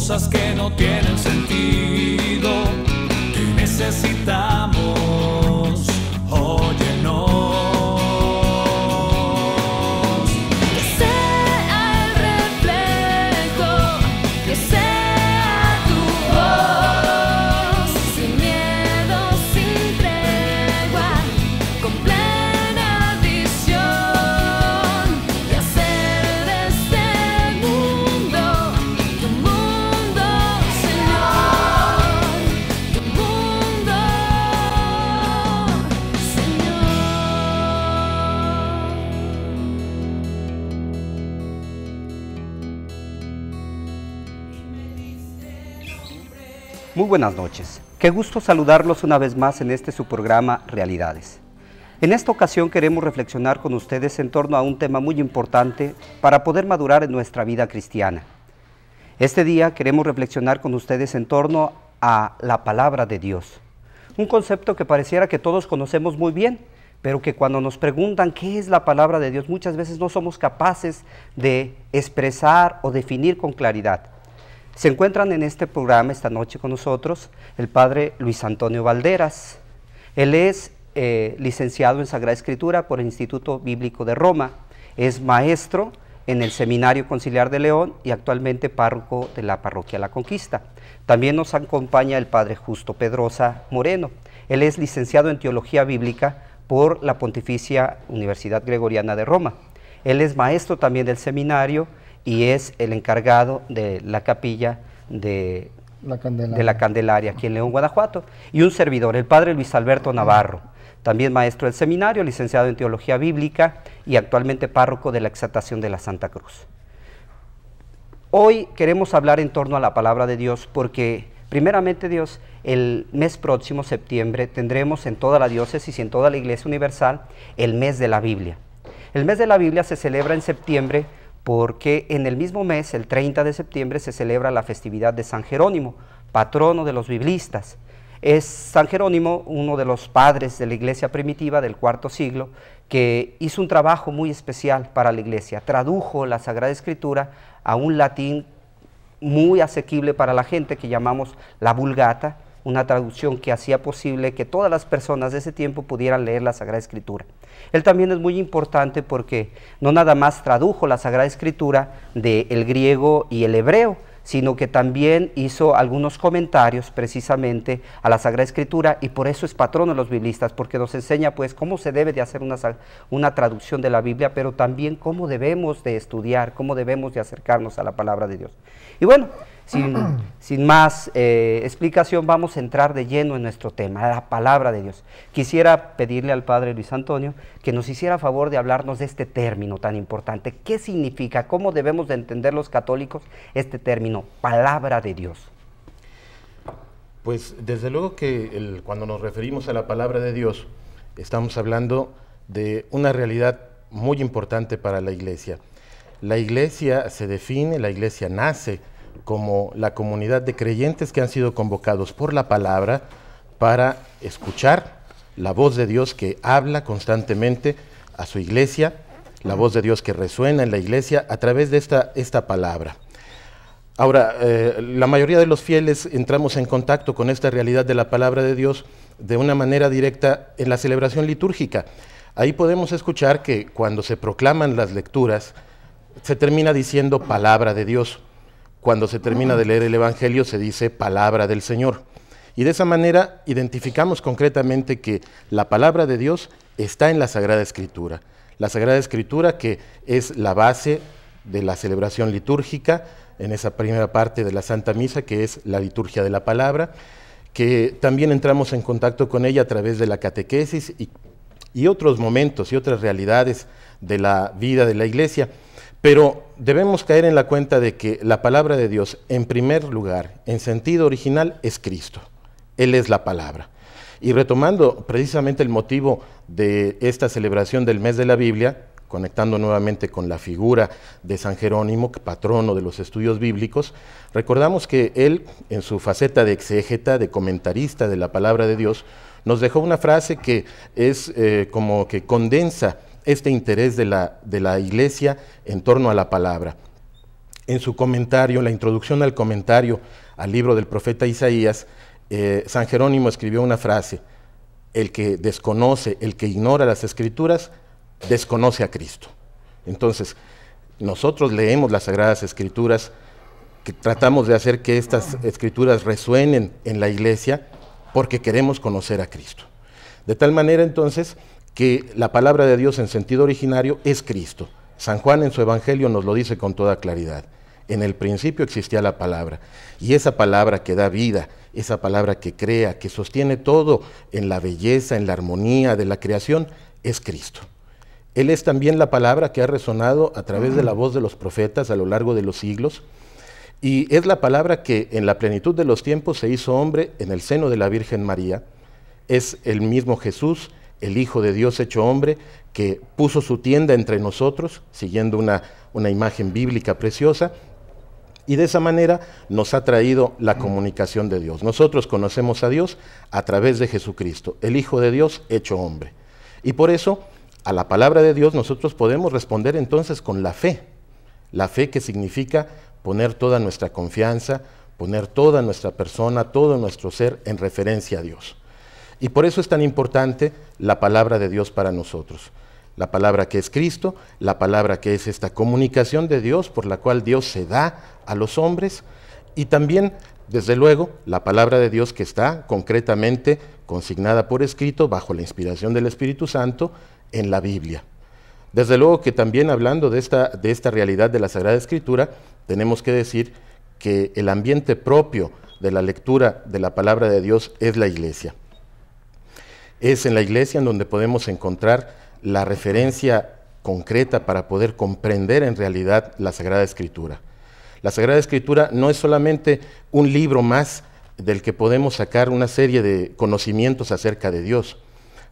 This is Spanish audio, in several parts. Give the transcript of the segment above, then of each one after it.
cosas que no tienen sentido. Te necesitamos, óyenos. Que sea el reflejo, que sea tu voz, sin miedo, sin tregua, con plena visión de hacer de este mundo tu mundo, Señor, tu mundo, Señor. Muy buenas noches. Qué gusto saludarlos una vez más en este su programa Realidades. En esta ocasión queremos reflexionar con ustedes en torno a un tema muy importante para poder madurar en nuestra vida cristiana. Este día queremos reflexionar con ustedes en torno a la palabra de Dios. Un concepto que pareciera que todos conocemos muy bien, pero que cuando nos preguntan qué es la palabra de Dios, muchas veces no somos capaces de expresar o definir con claridad. Se encuentran en este programa esta noche con nosotros el padre Luis Antonio Valderas. Él es licenciado en Sagrada Escritura por el Instituto Bíblico de Roma, es maestro en el Seminario Conciliar de León y actualmente párroco de la Parroquia La Conquista. También nos acompaña el padre Justo Pedrosa Moreno. Él es licenciado en Teología Bíblica por la Pontificia Universidad Gregoriana de Roma. Él es maestro también del seminario y es el encargado de la capilla de la Candelaria aquí en León, Guanajuato, y un servidor, el padre Luis Alberto Navarro, también maestro del seminario, licenciado en Teología Bíblica y actualmente párroco de la Exaltación de la Santa Cruz. Hoy queremos hablar en torno a la palabra de Dios porque, primeramente Dios, el mes próximo, septiembre, tendremos en toda la diócesis y en toda la Iglesia Universal el mes de la Biblia. El mes de la Biblia se celebra en septiembre porque en el mismo mes, el 30 de septiembre, se celebra la festividad de San Jerónimo, patrono de los biblistas. Es San Jerónimo, uno de los padres de la iglesia primitiva del IV siglo, que hizo un trabajo muy especial para la iglesia. Tradujo la Sagrada Escritura a un latín muy asequible para la gente, que llamamos la Vulgata, una traducción que hacía posible que todas las personas de ese tiempo pudieran leer la Sagrada Escritura. Él también es muy importante porque no nada más tradujo la Sagrada Escritura del griego y el hebreo, sino que también hizo algunos comentarios precisamente a la Sagrada Escritura, y por eso es patrono de los biblistas, porque nos enseña pues cómo se debe de hacer una traducción de la Biblia, pero también cómo debemos de estudiar, cómo debemos de acercarnos a la palabra de Dios. Y bueno, sin más explicación, vamos a entrar de lleno en nuestro tema, la palabra de Dios. Quisiera pedirle al padre Luis Antonio que nos hiciera favor de hablarnos de este término tan importante. ¿Qué significa? ¿Cómo debemos de entender los católicos este término, palabra de Dios? Pues desde luego que cuando nos referimos a la palabra de Dios, estamos hablando de una realidad muy importante para la Iglesia. La Iglesia se define, la Iglesia nace como la comunidad de creyentes que han sido convocados por la palabra para escuchar la voz de Dios que habla constantemente a su Iglesia, la voz de Dios que resuena en la Iglesia a través de esta palabra. Ahora, la mayoría de los fieles entramos en contacto con esta realidad de la palabra de Dios de una manera directa en la celebración litúrgica. Ahí podemos escuchar que cuando se proclaman las lecturas, se termina diciendo palabra de Dios. Cuando se termina de leer el Evangelio se dice palabra del Señor. Y de esa manera identificamos concretamente que la palabra de Dios está en la Sagrada Escritura. La Sagrada Escritura, que es la base de la celebración litúrgica, en esa primera parte de la Santa Misa, que es la liturgia de la palabra, que también entramos en contacto con ella a través de la catequesis y otros momentos y otras realidades de la vida de la Iglesia. Pero debemos caer en la cuenta de que la palabra de Dios, en primer lugar, en sentido original, es Cristo. Él es la palabra. Y retomando precisamente el motivo de esta celebración del mes de la Biblia, conectando nuevamente con la figura de San Jerónimo, patrono de los estudios bíblicos, recordamos que él, en su faceta de exégeta, de comentarista de la palabra de Dios, nos dejó una frase que es como que condensa este interés de la Iglesia en torno a la palabra. En su comentario, la introducción al comentario al libro del profeta Isaías, San Jerónimo escribió una frase: el que desconoce, el que ignora las Escrituras, desconoce a Cristo. Entonces, nosotros leemos las Sagradas Escrituras, que tratamos de hacer que estas Escrituras resuenen en la iglesia porque queremos conocer a Cristo. De tal manera, entonces, que la palabra de Dios en sentido originario es Cristo. San Juan en su Evangelio nos lo dice con toda claridad. En el principio existía la palabra, y esa palabra que da vida, esa palabra que crea, que sostiene todo en la belleza, en la armonía de la creación, es Cristo. Él es también la palabra que ha resonado a través de la voz de los profetas a lo largo de los siglos, y es la palabra que en la plenitud de los tiempos se hizo hombre en el seno de la Virgen María. Es el mismo Jesús, el Hijo de Dios hecho hombre, que puso su tienda entre nosotros, siguiendo una imagen bíblica preciosa, y de esa manera nos ha traído la comunicación de Dios. Nosotros conocemos a Dios a través de Jesucristo, el Hijo de Dios hecho hombre. Y por eso, a la palabra de Dios nosotros podemos responder entonces con la fe que significa poner toda nuestra confianza, poner toda nuestra persona, todo nuestro ser en referencia a Dios. Y por eso es tan importante la palabra de Dios para nosotros. La palabra que es Cristo, la palabra que es esta comunicación de Dios por la cual Dios se da a los hombres, y también, desde luego, la palabra de Dios que está concretamente consignada por escrito bajo la inspiración del Espíritu Santo en la Biblia. Desde luego que también, hablando de esta realidad de la Sagrada Escritura, tenemos que decir que el ambiente propio de la lectura de la palabra de Dios es la iglesia. Es en la iglesia en donde podemos encontrar la referencia concreta para poder comprender en realidad la Sagrada Escritura. La Sagrada Escritura no es solamente un libro más del que podemos sacar una serie de conocimientos acerca de Dios,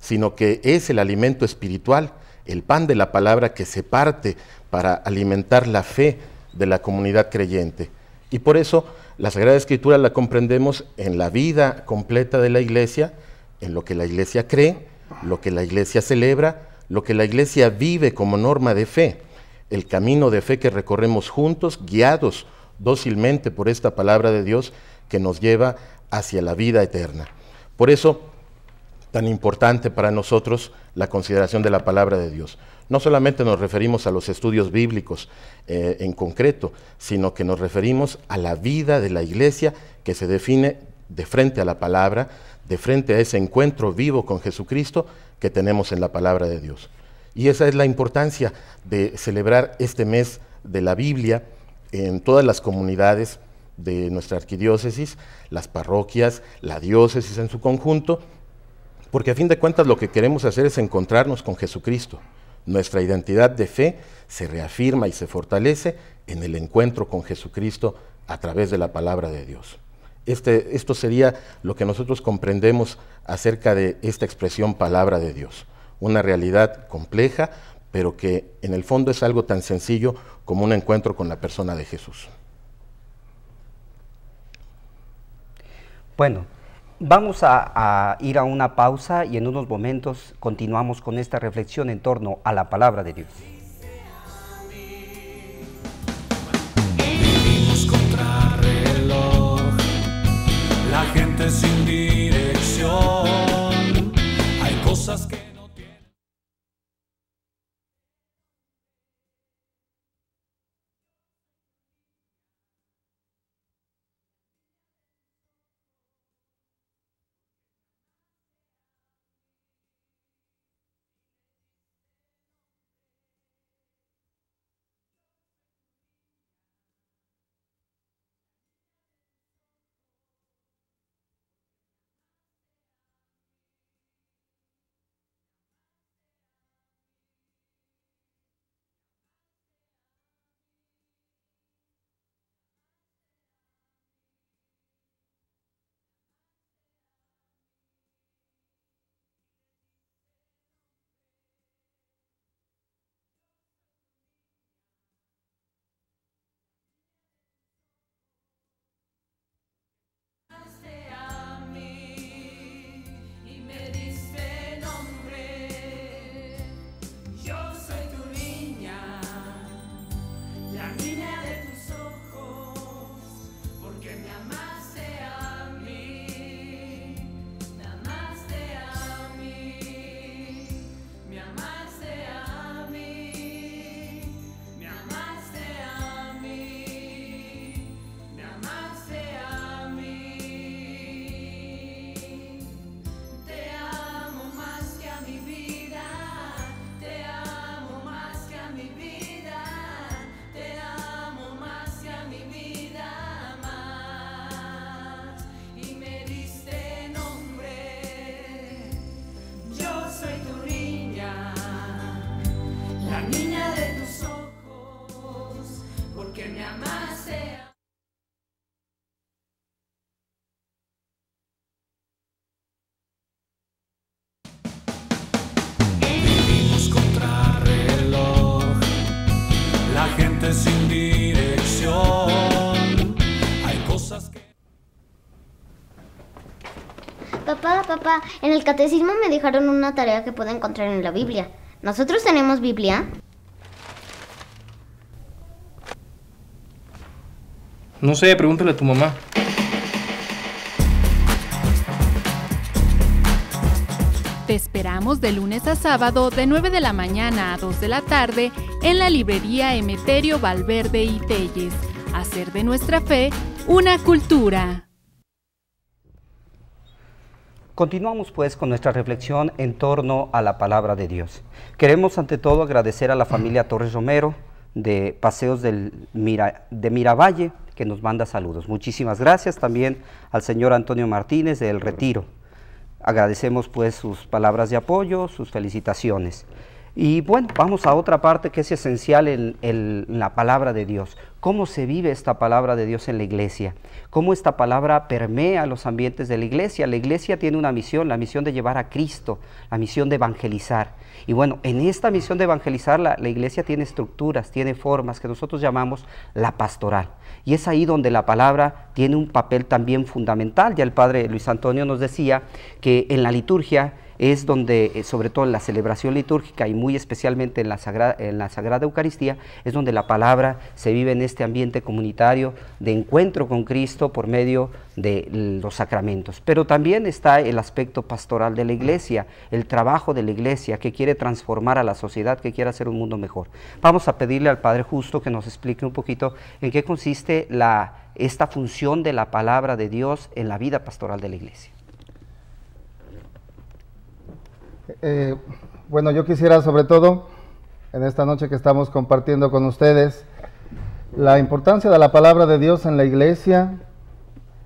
sino que es el alimento espiritual, el pan de la palabra que se parte para alimentar la fe de la comunidad creyente. Y por eso la Sagrada Escritura la comprendemos en la vida completa de la iglesia, en lo que la iglesia cree, lo que la iglesia celebra, lo que la iglesia vive como norma de fe, el camino de fe que recorremos juntos, guiados dócilmente por esta palabra de Dios que nos lleva hacia la vida eterna. Por eso, tan importante para nosotros la consideración de la palabra de Dios. No solamente nos referimos a los estudios bíblicos en concreto, sino que nos referimos a la vida de la iglesia que se define de frente a la palabra, de frente a ese encuentro vivo con Jesucristo que tenemos en la palabra de Dios. Y esa es la importancia de celebrar este mes de la Biblia en todas las comunidades de nuestra arquidiócesis, las parroquias, la diócesis en su conjunto, porque a fin de cuentas lo que queremos hacer es encontrarnos con Jesucristo. Nuestra identidad de fe se reafirma y se fortalece en el encuentro con Jesucristo a través de la palabra de Dios. Esto sería lo que nosotros comprendemos acerca de esta expresión palabra de Dios. Una realidad compleja, pero que en el fondo es algo tan sencillo como un encuentro con la persona de Jesús. Bueno, vamos a ir a una pausa y en unos momentos continuamos con esta reflexión en torno a la palabra de Dios. Vivimos contra reloj, la gente sin dirección. Hay cosas que no tienen. Vivimos contra reloj, la gente sin dirección. Hay cosas que... Papá, en el catecismo me dejaron una tarea que puedo encontrar en la Biblia. ¿Nosotros tenemos Biblia? No sé, pregúntale a tu mamá. Te esperamos de lunes a sábado de 9 de la mañana a 2 de la tarde en la librería Emeterio Valverde y Telles. Hacer de nuestra fe una cultura. Continuamos pues con nuestra reflexión en torno a la palabra de Dios. Queremos ante todo agradecer a la familia Torres Romero de Paseos de Miravalle, que nos manda saludos. Muchísimas gracias también al señor Antonio Martínez de El Retiro. Agradecemos pues sus palabras de apoyo, sus felicitaciones. Y bueno, vamos a otra parte que es esencial en la palabra de Dios. ¿Cómo se vive esta palabra de Dios en la iglesia? ¿Cómo esta palabra permea los ambientes de la iglesia? La iglesia tiene una misión, la misión de llevar a Cristo, la misión de evangelizar. Y bueno, en esta misión de evangelizar la iglesia tiene estructuras, tiene formas que nosotros llamamos la pastoral. Y es ahí donde la palabra tiene un papel también fundamental. Ya el padre Luis Antonio nos decía que en la liturgia es donde, sobre todo en la celebración litúrgica y muy especialmente en la Sagrada Eucaristía, es donde la palabra se vive en este ambiente comunitario de encuentro con Cristo por medio de los sacramentos. Pero también está el aspecto pastoral de la iglesia, el trabajo de la iglesia que quiere transformar a la sociedad, que quiere hacer un mundo mejor. Vamos a pedirle al Padre Justo que nos explique un poquito en qué consiste esta función de la palabra de Dios en la vida pastoral de la iglesia. Bueno, yo quisiera sobre todo, en esta noche que estamos compartiendo con ustedes, la importancia de la palabra de Dios en la iglesia,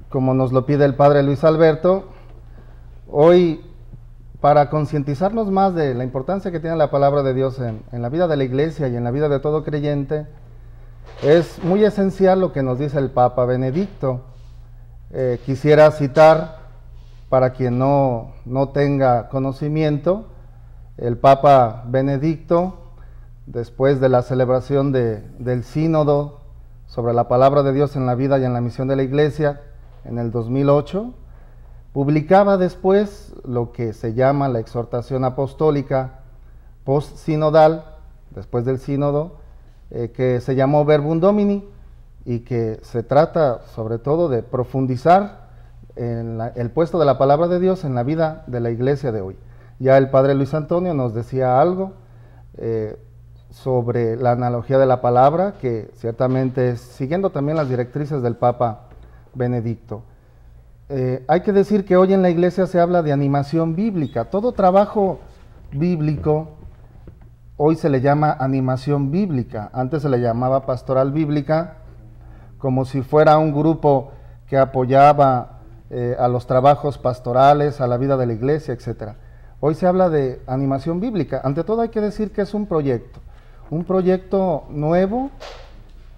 como nos lo pide el Padre Luis Alberto, hoy para concientizarnos más de la importancia que tiene la palabra de Dios en la vida de la iglesia y en la vida de todo creyente, es muy esencial lo que nos dice el Papa Benedicto. Quisiera citar, para quien no tenga conocimiento, el Papa Benedicto, después de la celebración del sínodo sobre la palabra de Dios en la vida y en la misión de la iglesia, en el 2008, publicaba después lo que se llama la exhortación apostólica post-sinodal, después del sínodo, que se llamó Verbum Domini, y que se trata sobre todo de profundizar en el puesto de la palabra de Dios en la vida de la iglesia de hoy. Ya el Padre Luis Antonio nos decía algo sobre la analogía de la palabra, que ciertamente es siguiendo también las directrices del Papa Benedicto. Hay que decir que hoy en la iglesia se habla de animación bíblica. Todo trabajo bíblico hoy se le llama animación bíblica. Antes se le llamaba pastoral bíblica, como si fuera un grupo que apoyaba a los trabajos pastorales, a la vida de la iglesia, etc. Hoy se habla de animación bíblica. Ante todo hay que decir que es un proyecto nuevo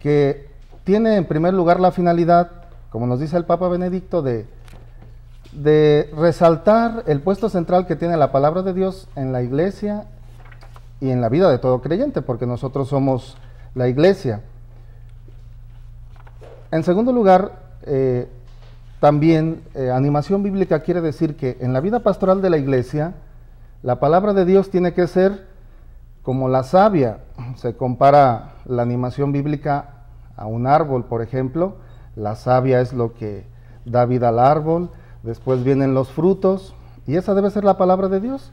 que tiene en primer lugar la finalidad, como nos dice el Papa Benedicto, de resaltar el puesto central que tiene la palabra de Dios en la iglesia y en la vida de todo creyente, porque nosotros somos la iglesia. En segundo lugar, también animación bíblica quiere decir que en la vida pastoral de la iglesia, la palabra de Dios tiene que ser como la savia. Se compara la animación bíblica a un árbol, por ejemplo. La savia es lo que da vida al árbol, después vienen los frutos, y esa debe ser la palabra de Dios.